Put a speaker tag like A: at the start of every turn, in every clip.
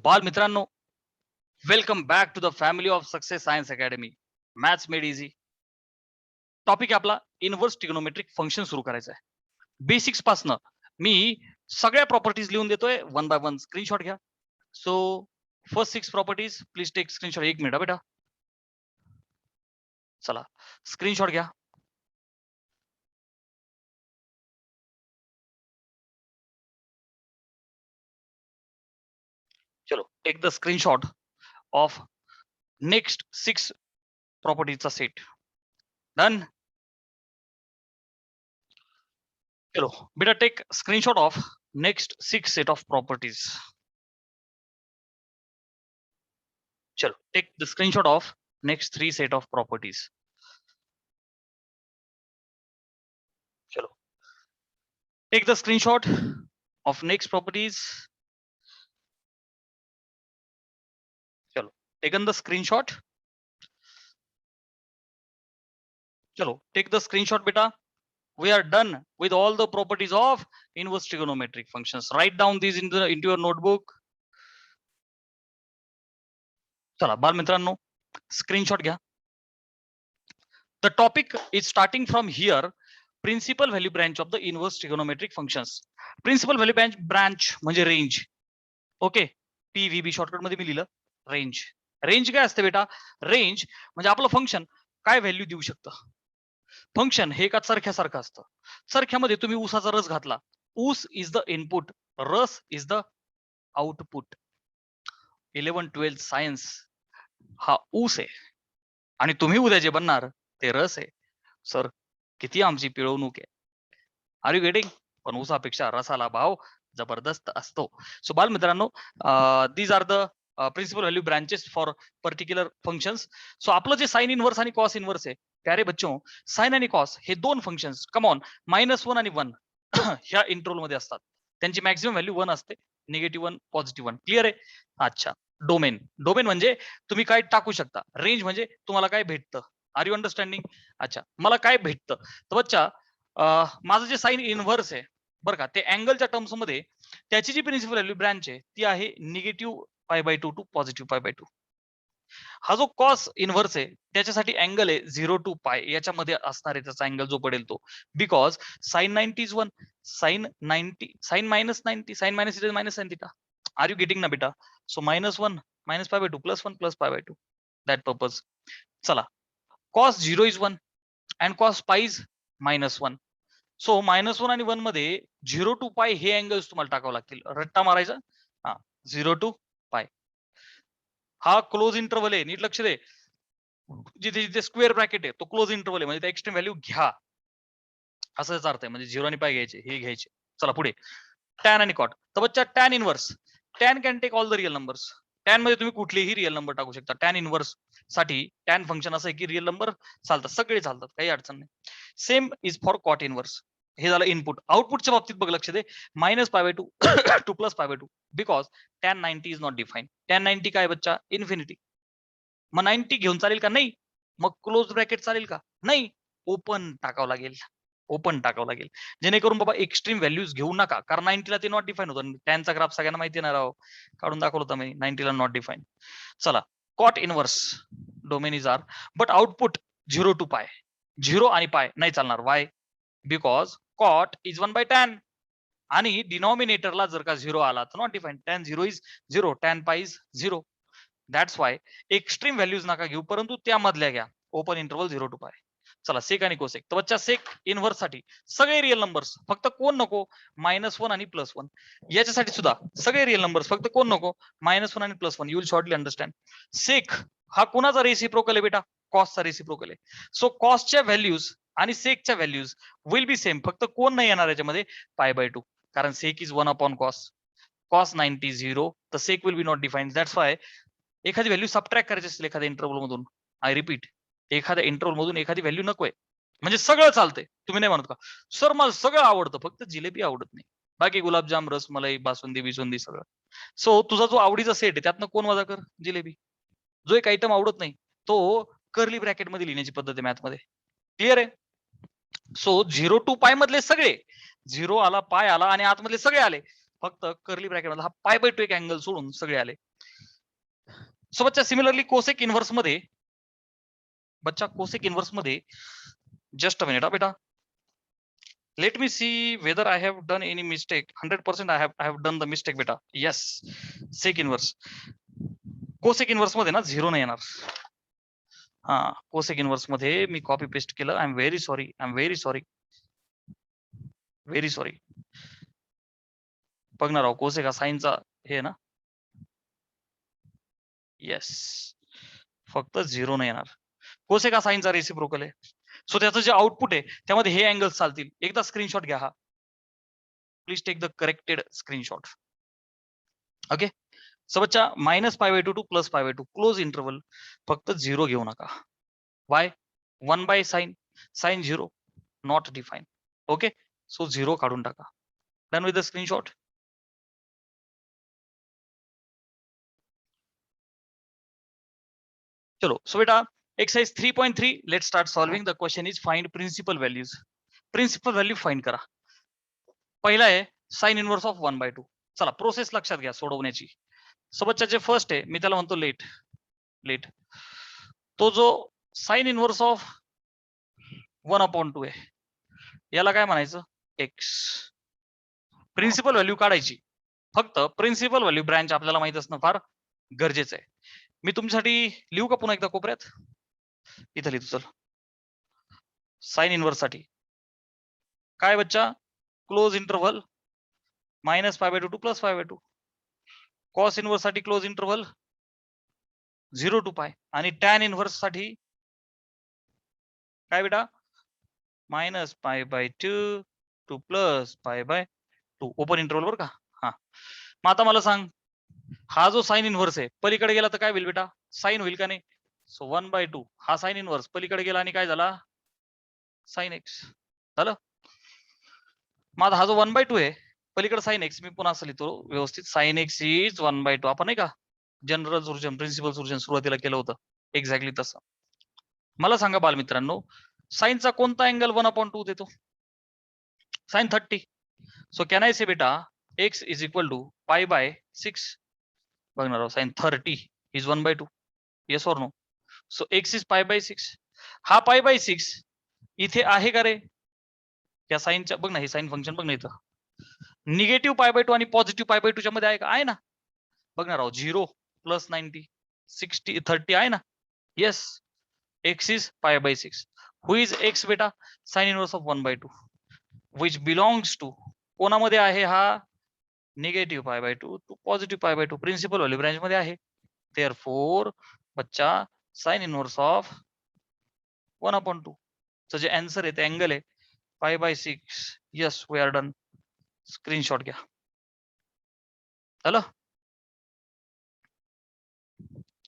A: बाल मित्रांनो, welcome back to the family of success science academy. Maths made easy. Topic आहे आपला inverse trigonometric function सुरू करायचं आहे. बेसिक्स पासनं मी सगळ्या प्रॉपर्टीज लिहून देतोय वन बाय वन. स्क्रीनशॉट घ्या. So first 6 properties please take screenshot. 1 minute बेटा. चला स्क्रीनशॉट घ्या. चलो take the screenshot of next 6 प्रॉपर्टीजचा सेट. डन. चलो बेटा take screenshot of next 6 set of properties. Chalo, take the screenshot of next 3 set of properties. Chalo, take the screenshot of next properties. Chalo, taken the screenshot. Chalo, take the screenshot beta. We are done with all the properties of inverse trigonometric functions. Write down these into your notebook. चला बाल मित्रांनो, screenshot घ्या. The topic is starting from here. Principal value branch of the inverse trigonometric functions. Principal value branch म्हणजे range. Okay, PVB shortcut मध्ये मी लिहिलं range. Range काय असते बेटा? रेंज म्हणजे आपलं फंक्शन काय व्हॅल्यू देऊ शकतं. फंक्शन हे का चरख्यासारखं असतं. चरख्यामध्ये तुम्ही ऊसाचा रस घातला. ऊस इज द इनपुट, रस इज द आउटपुट. 11-12 सायन्स हा ऊस आहे आणि तुम्ही उद्या जे बनणार ते रस आहे. सर किती आमची पिळवणूक आहे. Are you getting? पण ऊसापेक्षा रसाला भाव जबरदस्त असतो. सो बाल मित्रांनो, these are the principal value branches for particular functions. So आपलं जे साइन इनवर्स आणि कॉस इनवर्स आहे, प्यारे बच्चों, साइन आणि कॉस हे दोन फंक्शन्स कमॉन -1 आणि 1 ह्या इंटरवल मध्ये असतात. त्यांची मॅक्सिमम व्हॅल्यू 1 असते, -1 पॉझिटिव्ह 1. क्लिअर आहे? अच्छा. डोमेन, डोमेन म्हणजे तुम्ही काय टाकू शकता. रेंज म्हणजे तुम्हाला काय भेटतं. Are you understanding? अच्छा, मला काय भेटतं तर बच्चा माझं जे साइन इनव्हर्स आहे बरं का, ते अँगलच्या टर्म्स मध्ये त्याची जी प्रिन्सिपल व्हॅल्यू ब्रँच आहे ती आहे -π/2 टू +π/2. हा जो कॉस इनव्हर्स आहे त्याच्यासाठी अँगल आहे 0 to π याच्यामध्ये असणार आहे त्याचा अँगल जो पडेल तो. Because sine 90 is 1, sine 90, sine -90, sine minus is -sin θ. Are you getting ना बेटा? So -1 -π/2 +1 +π/2 that purpose. चला, cos 0 is 1 and cos π is -1. So -1 आणि 1 मध्ये 0 to π हे अँगल्स तुम्हाला टाकावं लागतील. रट्टा मारायचा. हा, 0 to π हा क्लोज इंटरव्हल आहे. नीट लक्ष दे. जिथे जिथे स्क्वेअर ब्रॅकेट आहे तो क्लोज इंटरव्हल आहे, म्हणजे त्या एक्स्ट्रीम व्हॅल्यू घ्या असं याचा अर्थ आहे. म्हणजे 0 आणि π घ्यायचे, हे घ्यायचे. चला पुढे, टॅन आणि कॉट. तर बच्चा tan inverse, tan can take all the real numbers. Tan मध्ये तुम्ही कुठलेही रिअल नंबर टाकू शकता. टॅन इनवर्स साठी टॅन फंक्शन असं आहे की रिअल नंबर चालतात, सगळे चालतात, काही अडचण नाही. Same is for cot inverse. हे झालं इनपुट. आउटपुटच्या बाबतीत बघ, लक्ष दे, -π/2 to +π/2 because tan 90 is not define. Tan 90 काय बच्चा? इन्फिनिटी. मग 90 घेऊन चालेल का? नाही. मग क्लोज ब्रॅकेट चालेल का? नाही. ओपन टाकावं लागेल, ओपन टाकावं लागेल. जेणेकरून बाबा एक्स्ट्रीम व्हॅल्यूज घेऊ नका, कारण 90 ला ते नॉट डिफाईन होतं. टॅनचा ग्राफ सगळ्यांना माहिती आहे ना राव, काढून दाखवलं होतं मी. 90 ला नॉट डिफाईन. चला, cot inverse domain is R, but output 0 to π. 0 आणि π नाही चालणार. Y? Because cot is 1/tan आणि डिनॉमिनेटरला जर का 0 आला तर not define. Tan 0 is 0, tan π is 0. That's why extreme values नका घेऊ, परंतु त्यामधल्या घ्या. Open interval 0 to π. चला, सेक आणि कोसेक. तर बच्चा सेक इनव्हर्स साठी सगळे रिअल नंबर्स, फक्त कोण नको? -1 आणि +1. याच्यासाठी सुद्धा सगळे रिअल नंबर्स, फक्त कोण नको? -1 आणि +1. You will shortly understand. Sec हा कोणाचा रेसिप्रोकल आहे बेटा? कॉसचा रेसिप्रोकल आहे. सो कॉसच्या व्हॅल्यूज आणि सेकच्या व्हॅल्यूज विल बी सेम, फक्त कोण नाही येणार याच्यामध्ये? π/2, कारण सेक इज 1/cos. cos 90 0, तर sec will be not define. That's why एखादी व्हॅल्यू सबट्रॅक्ट करायची असेल एखाद्या इंटरव्हल मधून, आय रिपीट, एखाद्या इंटरव्हल मधून एखादी व्हॅल्यू नकोय, म्हणजे सगळं चालतंय. तुम्ही नाही म्हणत का सर मला सगळं आवडतं, फक्त जिलेबी आवडत नाही, बाकी गुलाबजाम, रसमलाई, बासुंदी बिसुंदी सगळं. सो तुझा जो आवडीचा सेट आहे त्यातनं कोण वजा कर? जिलेबी. जो एक आयटम आवडत नाही तो कर्ली ब्रॅकेट मध्ये लिहिण्याची पद्धत आहे मॅथ मध्ये. क्लिअर आहे? सो 0 to π मधले सगळे, 0 आला, π आला आणि आतमधले सगळे आले, फक्त कर्ली ब्रॅकेट मधला हा π/2 एक अँगल सोडून सगळे आले. सो बच्चा सिमिलरली कोसेक इन्व्हर्स मध्ये जस्ट अ मिनिट बेटा, let me see whether I have done any mistake. 100% I have done the mistake बेटा. Yes, sec inverse. Cosec inverse मध्ये ना 0 नाही येणार. हा, कोसेक इन्व्हर्स मध्ये मी कॉपी पेस्ट केलं. I am very sorry. बघणार आहो कोसेक हा साईनचा हे ना. येस, फक्त 0 नाही येणार. कोसेक हा साईनचा रेसिप्रोकल आहे. सो त्याचं जे आउटपुट आहे त्यामध्ये हे अँगल चालतील. एकदा स्क्रीनशॉट घ्या. हा please take the corrected screenshot. Okay, so बच्चा -π/2 टू +π/2 क्लोज इंटरवल, फक्त 0 घेऊ नका. Why? 1/sin 0 not define. Okay, so 0 काढून टाका. Done with the screenshot. चलो, सो बेटा exercise 3.3, let's start solving. The question is find principal values. Principal value find करा. पहिला आहे साइन इनवर्स ऑफ 1/2. चला प्रोसेस लक्षात घ्या सोडवण्याची. सोबतच्या जे फर्स्ट आहे मी त्याला म्हणतो लेट. तो जो साइन इनवर्स ऑफ 1/2 आहे याला काय म्हणायचं? एक्स. प्रिन्सिपल व्हॅल्यू काढायची. फक्त प्रिन्सिपल व्हॅल्यू ब्रँच आपल्याला माहित असणं फार गरजेचं आहे. मी तुमच्यासाठी लिहू का पुन्हा एकदा कोपऱ्यात? इथं लिहितो. चल, साइन इनवर्स साठी काय बच्चा? Close interval -π/2 to +π/2. Cos inverse साठी क्लोज इंटरव्हल 0 टू π. आणि टॅन इनवर्स साठी काय बेटा? -π/2 टू +π/2 ओपन इंटरव्हल बर का. हा, मग आता मला सांग, हा जो साइन इनवर्स आहे पलीकडे गेला तर काय होईल बेटा? साइन होईल का नाही? सो 1/2 हा साइन इनवर्स पलीकडे गेला आणि काय झाला? साइन एक्स झालं. मग हा जो 1/2 आहे पलीकडे साइन एक्स, मी पुन्हा असं लिहितो व्यवस्थित. Sine x is 1/2. आपण नाही का जनरल सोल्युशन, प्रिन्सिपल सोल्युशन सुरुवातीला केलं होतं, एक्झॅक्टली तसं. मला सांगा बालमित्रांनो, साइनचा कोणता अँगल 1/2 देतो? Sine 30. So can I say बेटा एक्स इज इक्वल टू π/6. बघणार आहोत, sine 30 is 1/2. Yes or no? So x is π/6. हा π/6 इथे आहे का रे? या साइनच्या बघ ना, हे साइन फंक्शन बघ ना इथं. निगेटिव्ह π/2 आणि पॉझिटिव्ह π/2 च्या मध्ये आहे का? आहे ना. बघणार आहोत 0 + 90 60 30 आहे ना. Yes, x is π/6. Who is x बेटा? Sine inverse of 1/2 which belongs to कोणामध्ये आहे हा? Negative π/2 to positive π/2. Principal value branch मध्ये आहे. देअरफॉर बच्चा साइन इनवर्स ऑफ 1/2 चं जे आन्सर आहे ते अँगल आहे π/6. Yes, we are done. Screenshot घ्या. झालं.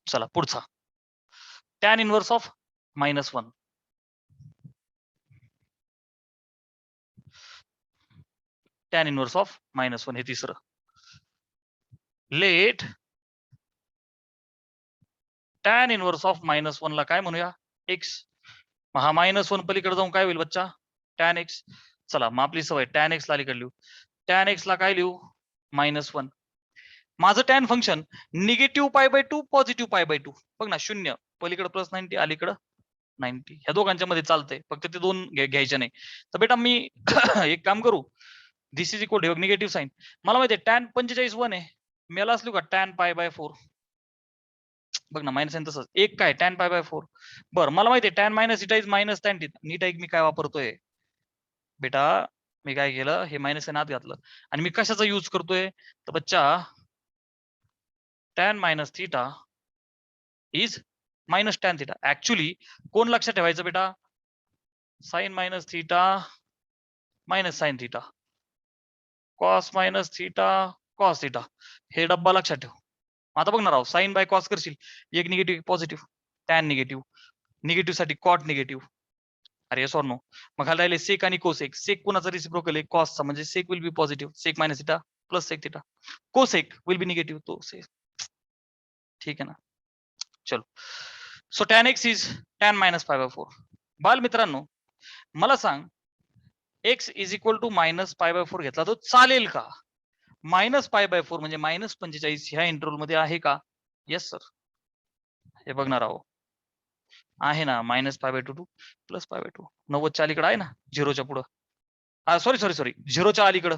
A: चला पुढचा, tan inverse of -1. Tan inverse of -1 हे तिसरं. लेट टॅन इनवर्स ऑफ -1 ला काय म्हणूया? एक्स. हा -1 पलीकडे जाऊन काय होईल बच्चा? Tan x. चला, मग आपली सवय टॅन एक्स ला अलीकडे लिहू. टॅन एक्स ला काय लिहू? -1. माझं टॅन फंक्शन निगेटिव्ह π/2 पॉझिटिव्ह π/2. बघ ना, 0 पलीकडे +90 अलीकडं 90. ह्या दोघांच्या मध्ये चालतंय, फक्त ते दोन घ्यायचे नाही. तर बेटा मी एक काम करू, this is equal to negative sine. मला माहिती आहे टॅन 45 1 आहे. मी याला असलो का टॅन π/4. बघ ना, मायनस साइन तसंच. एक काय टॅन π/4. बरं, मला माहिती आहे tan minus theta is minus tan theta. नीट ऐक मी काय वापरतोय बेटा. मी काय केलं, हे मायनस साइन आत घातलं आणि मी कशाचा यूज करतोय तर बच्चा tan minus theta is minus tan theta. Actually कोण लक्षात ठेवायचं बेटा? Sine minus theta minus sine theta, cos minus theta cos theta. हे डब्बा लक्षात ठेव. आता बघणार आहोत, साइन बाय कॉस करशील, एक negative positive, tan negative, negative साठी कॉट निगेटिव्ह. अरे येस ऑर नो? मग खाली राहिले सेक आणि कोसेक. सेक कुणाचा रेसिप्रोकल आहे? कॉसचा. म्हणजे sec will be positive, sec minus theta plus sec theta. Cosec will be negative, तो सेक. ठीक आहे ना. चलो, so tan x is tan -π/4. बाल मित्रांनो, मला सांग, एक्स इज इक्वल टू -π/4 घेतला तो चालेल का? -π/4 म्हणजे -45 ह्या इंटरवल मध्ये आहे का? Yes sir. हे बघणार आहोत. आहे ना, -π/2 टू +π/2. 90 च्या अलीकडे आहे ना, 0च्या पुढं. सॉरी 0च्या अलीकडं,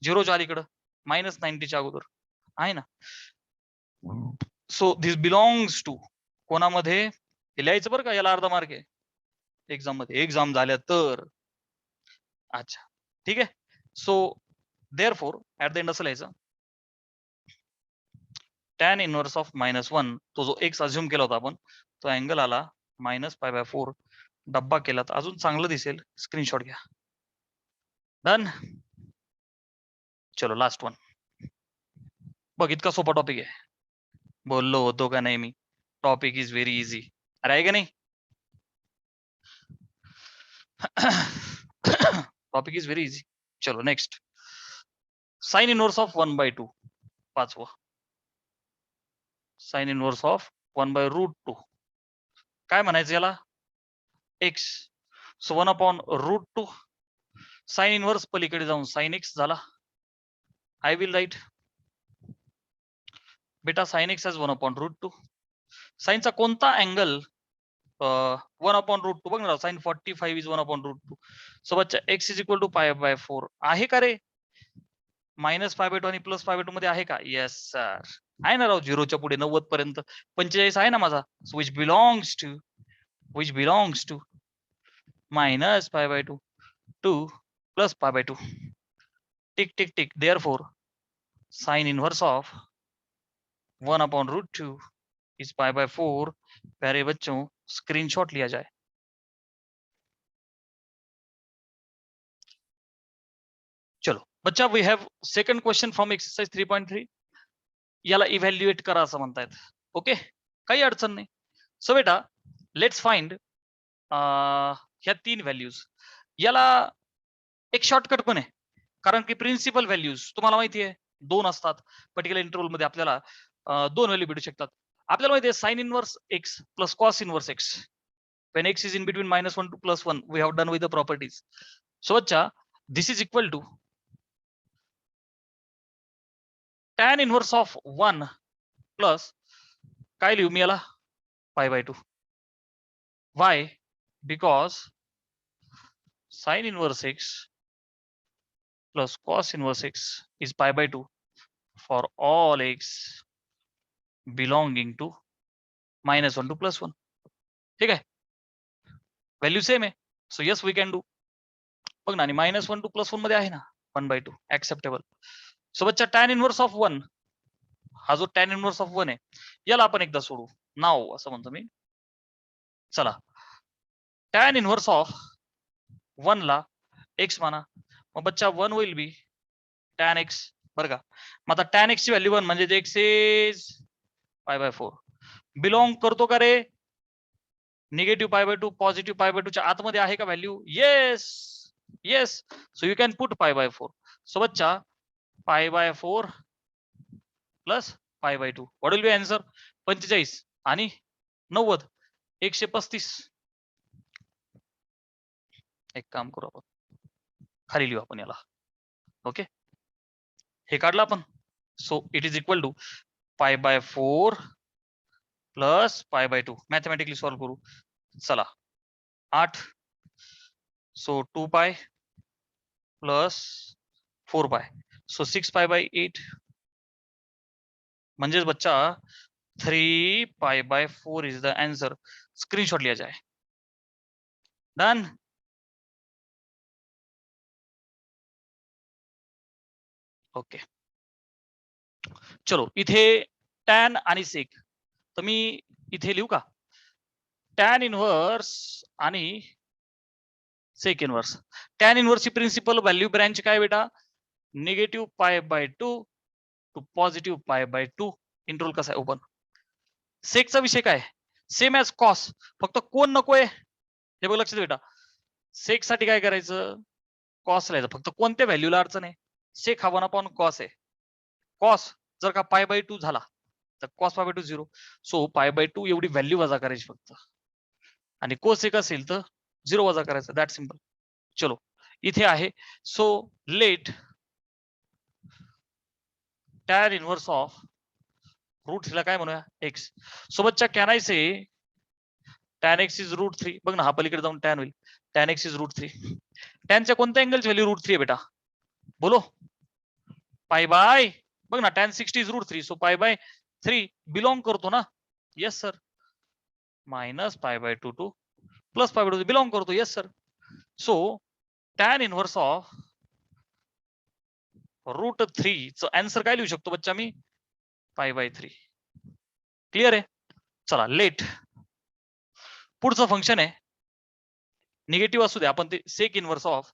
A: 0च्या अलीकडं, -90 च्या अगोदर आहे ना. सो दिस बिलॉंग्स टू कोणामध्ये? हे लिहायचं बरं का, याला अर्धा मार्क आहे एक्झाम मध्ये. एक्झाम झाल्या तर अच्छा ठीक आहे. So therefore at the end असं लिहायचं, tan इनवर्स ऑफ -1, तो जो x अज्युम केला होता आपण, तो अँगल आला -π/4. डब्बा केला तर अजून चांगलं दिसेल. स्क्रीनशॉट घ्या. डन. चलो लास्ट वन. बघ इतका सोपा टॉपिक आहे. बोललो होतो का नाही मी, टॉपिक इज व्हेरी इझी. अरे आहे का नाही? Topic is very easy. चलो नेक्स्ट. Sine inverse of 1/2. 5वं. Sine inverse of 1/√2. काय म्हणायचं याला? x. सो 1/√2. साइन इनवर्स पलीकडे जाऊन साइन x झाला. आय विल राईट बेटा साइन x एज 1/√2. साइनचा कोणता अँगल 1/√2? बघ ना, साइन 45 इज 1/√2. सो बच्चा x इज इक्वल टू π/4 आहे का रे? -π/2 आणि +π/2 मध्ये आहे का? Yes sir. आहे ना राव, 0च्या पुढे 90 पर्यंत 45 आहे ना माझा. Which belongs to -π/2 to +π/2. Tick tick tick. Therefore sine inverse of 1/√2 is π/4. प्यारे बच्चों, स्क्रीनशॉट लिया जाए. चलो बच्चा, we have second question from exercise 3.3. याला इव्हॅल्युएट करा असं म्हणतायत. ओके, काही अडचण नाही. सो बेटा लेट्स फाइंड ह्या 3 व्हॅल्यूज. याला एक शॉर्टकट पण आहे, कारण की प्रिन्सिपल व्हॅल्यूज तुम्हाला माहिती आहे 2 असतात. पर्टिक्युलर इंटरवल मध्ये आपल्याला 2 व्हॅल्यू भेटू शकतात. आपल्याला माहिती आहे sine inverse x plus cos inverse x. when x is in between -1 to +1, we have done with the properties. So बच्चा, this is equal to tan inverse of 1 plus काय लिहू मी याला? π/2. Why? Because sin inverse x plus cos inverse x is π/2 for all x belonging to -1 to +1. ठीक आहे, value same आहे. So yes we can do. बघ ना, आणि -1 to +1 मध्ये आहे ना 1/2 ऍक्सेप्टेबल. सो बच्चा tan इनवर्स ऑफ 1, हा जो tan इनवर्स ऑफ 1 आहे, याला आपण एकदा सोडू. नाव असं म्हणतो मी. चला, tan इनवर्स ऑफ 1 ला x माना. मग बच्चा 1 होईल बी tan x, बरं का. मग आता tan x ची व्हॅल्यू 1 म्हणजे x इज π/4. बिलॉंग करतो का रे? निगेटिव्ह π/2 पॉझिटिव्ह π/2 च्या आतमध्ये आहे का value? Yes yes. So you can put π/4. So बच्चा π/4 plus π/2. What will be answer? 45 आणि 90, 135. एक काम करू आपण, खाली लिहू आपण याला. ओके, हे काढलं आपण. So it is equal to π/4 plus π/2. Mathematically solve करू. चला, 8. So 2π plus 4π. सो 6π/8. म्हणजेच बच्चा 3π/4 इज द आंसर. स्क्रीनशॉट लिया जाए. डन. ओके, चलो इथे टॅन आणि सेक, तर मी इथे लिहू का? टॅन इनवर्स आणि सेक इनवर्स. टॅन इनवर्सची प्रिन्सिपल व्हॅल्यू ब्रँच काय बेटा? Negative π/2 to positive π/2. इंटरवल कसा आहे? ओपन. सेकचा विषय काय? सेम ॲज कॉस, फक्त कोण नकोय हे बघ, लक्षात बेटा. सेक साठी काय करायचं? कॉस लिहायचं. फक्त कोणत्या व्हॅल्यूला अडचण आहे? सेक हा 1 कॉस आहे. कॉस जर का π/2 झाला तर कॉस π/2 0. सो π/2 एवढी व्हॅल्यू वजा करायची फक्त, आणि कोसेक असेल तर 0 वजा करायचं. That simple. चलो इथे आहे. So let tan inverse of root थ्रीला काय म्हणूया एक्स. सोबतच्या can I say tan x is root three. बघ ना हा पलीकडे जाऊन टॅन होईल. Tan x is root three. टॅनच्या कोणत्या अँगलची व्हॅल्यू रूट थ्री आहे बेटा बोलो. पाय बाय. बघ ना tan 60 is root three. So pi by 3 belong करतो ना. Yes sir. Minus pi by 2 to plus pi by 2 belong करतो. Yes sir. So tan inverse of root three च आन्सर काय लिहू शकतो बच्चा मी पाय बाय 3. क्लिअर आहे. चला लेट. पुढचं फंक्शन आहे निगेटिव्ह असू द्या आपण ते सेक इनव्हर्स ऑफ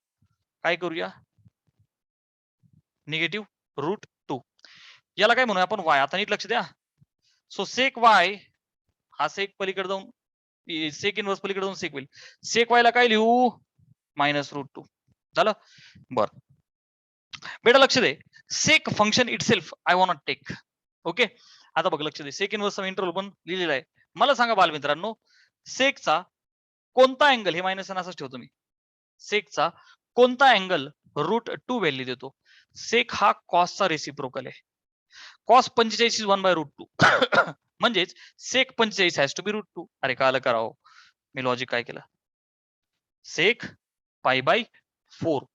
A: काय करूया निगेटिव्ह रूट 2. याला काय म्हणूया आपण वाय. आता नीट लक्ष द्या. सो सेक वाय हा सेक पलीकडे जाऊन सेक इनवर्स पलीकडे जाऊन सेक होईल. सेक वाय ला काय लिहू मायनस रूट 2 झालं. बर बेटा लक्ष दे. Sec function itself I want take. Okay आता बघ लक्ष दे. सेक इनवर्स इंटरव्हल पण लिहिलेला आहे. मला सांगा बालमित्रांनो सेकचा कोणता अँगल हे मायनस असंच ठेवतो मी. सेकचा कोणता अँगल रूट 2 व्हॅल्यू देतो. सेक हा कॉसचा रेसिप्रोकल आहे. कॉस 45 इज 1 बाय रूट 2 म्हणजेच सेक 45 हॅज टू बी रूट 2. अरे काल करावं मी लॉजिक काय केलं. सेक पाय बाय 4.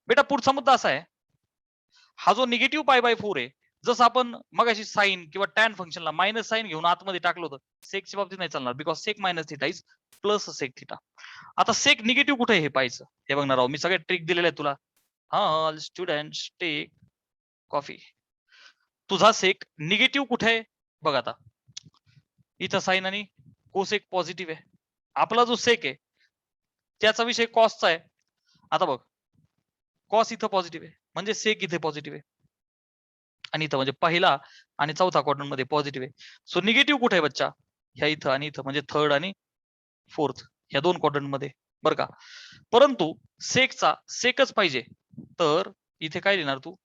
A: बेटा पुढचा मुद्दा असा आहे हा जो निगेटिव्ह पाय बाय 4 आहे जसं आपण मगाशी साइन किंवा टॅन फंक्शनला मायनस साइन घेऊन आतमध्ये टाकलं होतं सेकच्या बाबतीत नाही चालणार because sec minus theta is plus sec theta. आता सेक निगेटिव्ह कुठे आहे हे पाहायचं. हे बघणार आहोत मी सगळे ट्रिक दिलेले आहेत तुला. हा स्टुडंट्स टेक कॉफी. तुझा सेक निगेटिव्ह कुठे आहे बघ आता. इथं साइन आणि कोसेक पॉझिटिव्ह आहे. आपला जो सेक आहे त्याचा विषय कॉसचा आहे. आता बघ कॉस इथं पॉझिटिव्ह आहे म्हणजे सेक इथे पॉझिटिव्ह आहे आणि इथं म्हणजे पहिला आणि चौथा क्वाड्रंट मध्ये पॉझिटिव्ह आहे. सो निगेटिव्ह कुठे आहे बच्चा ह्या इथं आणि इथं म्हणजे थर्ड आणि फोर्थ ह्या दोन क्वाड्रंट मध्ये बरं का. परंतु सेकचा सेकच पाहिजे तर इथे काय लिहिणार तू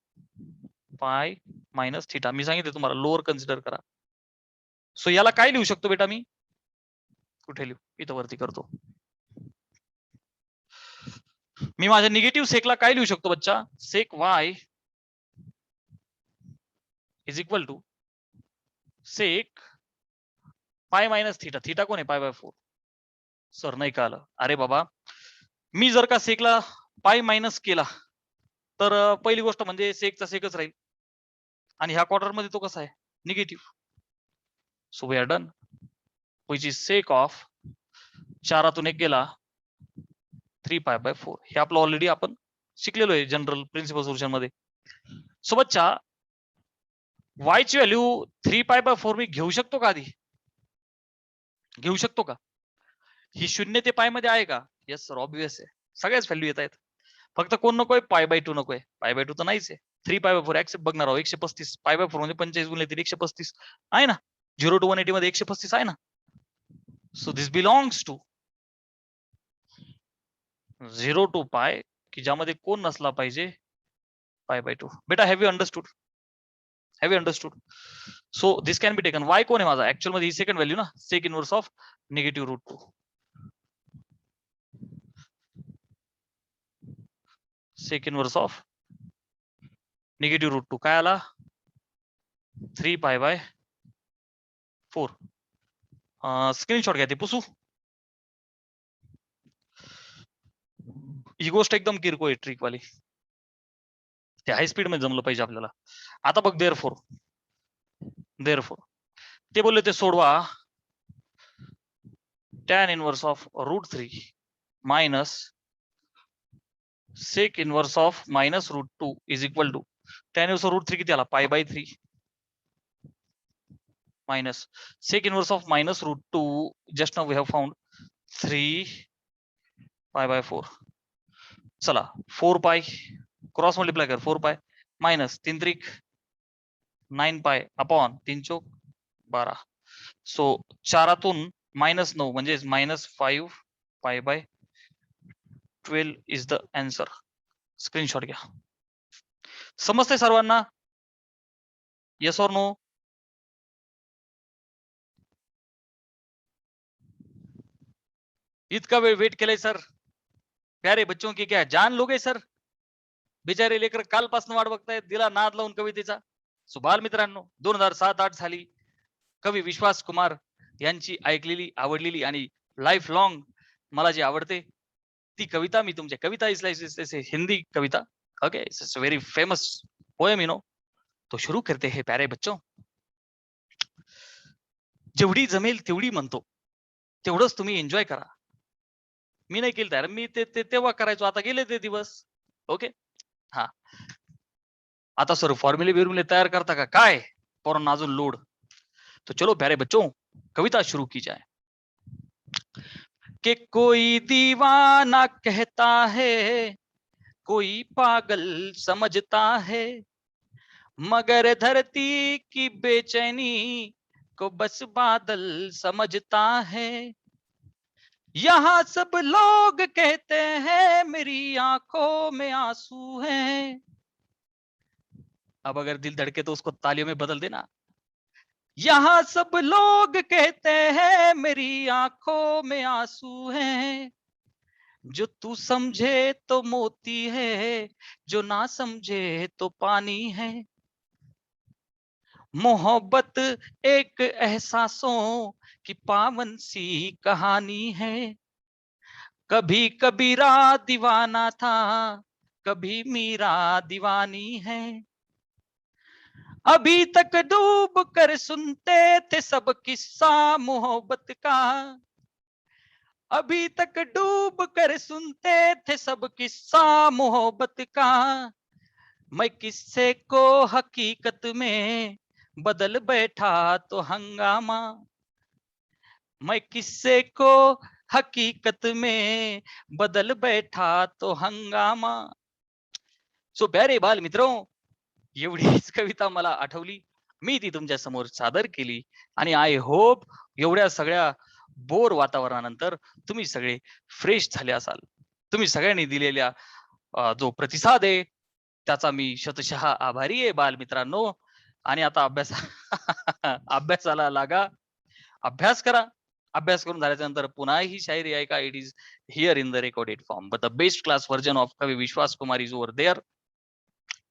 A: पाय मायनस थिटा. मी सांगितलं तुम्हाला लोअर कन्सिडर करा. सो याला काय लिहू शकतो बेटा मी कुठे लिहू इथं वरती करतो. मी माझ्या निगेटिव्ह सेकला काय लिहू शकतो बच्चा sec y is equal to sec pi minus theta. Theta कोण आहे पाय बाय 4. सर नाही का आलं. अरे बाबा मी जर का सेकला पाय मायनस केला तर पहिली गोष्ट म्हणजे सेकचा सेकच राहील आणि ह्या क्वार्टर मध्ये तो कसा आहे negative. So we are done which is sec of 4 एक गेला 3 पाय बाय 4. हे आपलं ऑलरेडी आपण शिकलेलो आहे जनरल प्रिन्सिपल सोल्युशन मध्ये. सोबतच्या वाय ची व्हॅल्यू 3 पाय बाय 4 मी घेऊ शकतो का आधी घेऊ शकतो का. ही 0 ते पाय मध्ये आहे का. येस सर ऑब्विस आहे. सगळ्याच व्हॅल्यू येत आहेत. फक्त कोण नकोय पाय बाय 2 नकोय. पाय बाय 2 तर नाहीच आहे. 3 पाय बाय 4 ऍक्सेप्ट बघणार आहोत 135 पाय बाय 4 म्हणजे 45 गुणिले 3 135 आहे ना. 0 to 180 मध्ये 135 आहे ना. So this belongs to 0 to पाय की ज्यामध्ये कोण नसला पाहिजे पाय बाय 2. बेटा have you understood have you understood. So this can be taken. Y कोण आहे माझा ऍक्च्युअल मध्ये ही सेकंड व्हॅल्यू ना sec inverse of negative root 2. Sec inverse of negative root 2 काय आला 3 पाय बाय 4. स्क्रीनशॉट घ्या ते पुसू. ही गोष्ट एकदम किरकोळ आहे ट्रिक वाली. ते हाय स्पीड मध्ये जमलं पाहिजे आपल्याला. आता बघ देअरफोर ते बोलले ते सोडवा tan inverse of root 3 minus sec inverse of minus root 2 is equal to tan inverse root 3 किती आला pi by 3 minus sec inverse of minus root 2 just now we have found 3 pi bye 4. चला 4 पाय cross multiply कर 4 pi minus 3 त्रिक 9 pi upon 3 चौक 12. So 4 minus 9 म्हणजे minus 5 pi by 12 is the answer. Screenshot घ्या. समजतंय सर्वांना येस और no. इतका वेळ वेट केलाय सर. प्यारे बच्चों की क्या जान लोगे सर. बिचारे लेकर कालपासून वाट बघतायत. दिला नाद लावून कवितेचा सो बालमित्रांनो 2007-8 साली कवी विश्वास कुमार यांची ऐकलेली आवडलेली आणि लाईफ लॉंग मला जी आवडते ती कविता मी तुमच्या kavita is Hindi kavita okay it's very famous poem you know तो शुरू करते हैं प्यारे बच्चों जेवढी जमेल तेवढी म्हणतो तेवढंच तुम्ही एन्जॉय करा मी नाही केलं तयार मी ते तेव्हा करायचो आता गेले ते दिवस ओके हा आता सर फॉर्म्युले बिर्म्युले तयार करता का काय पोरांना अजून लोड तो चलो प्यारे बच्चों कविता शुरू की जाए कि कोई दीवाना कहता है कोई पागल समझता है मगर धरती की बेचैनी को बस बादल समझता है यहाँ सब लोग कहते हैं मेरी आंखों में आंसू हैं अब अगर दिल धड़के तो उसको तालियों में बदल देना यहाँ सब लोग कहते हैं मेरी आंखों में आंसू हैं जो तू समझे तो मोती है जो ना समझे तो पानी है मोहब्बत एक एहसासों की पावन सी कहानी है कभी कबीरा दीवाना था कभी मीरा दीवानी है अभी तक डूब कर सुनते थे सब किस्सा मोहब्बत का अभी तक डूब कर सुनते थे सब किस्सा मोहब्बत का मैं किस्से को हकीकत में बदल बैठा तो हंगामा मैं किस्से को हकीकत में बदल बैठा तो हंगामा सो प्यारे बाल मित्रों एवढीच कविता मला आठवली मी ती तुमच्या समोर सादर केली आणि आय होप एवढ्या सगळ्या बोर वातावरणानंतर तुम्ही सगळे फ्रेश झाले असाल तुम्ही सगळ्यांनी दिलेल्या जो प्रतिसाद आहे त्याचा मी शतशः आभारी आहे बालमित्रांनो आणि आता अभ्यासाला लागा अभ्यास करा अभ्यास करून झाल्याच्या नंतर पुन्हा ही शायरी ऐका it is here in the recorded form but the best class version of कवी Vishwas Kumar is over there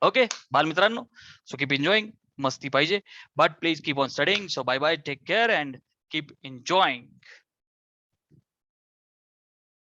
A: okay बालमित्रांनो सो कीप एन्जॉईंग मस्ती पाहिजे but please keep on studying so bye bye take care and keep enjoying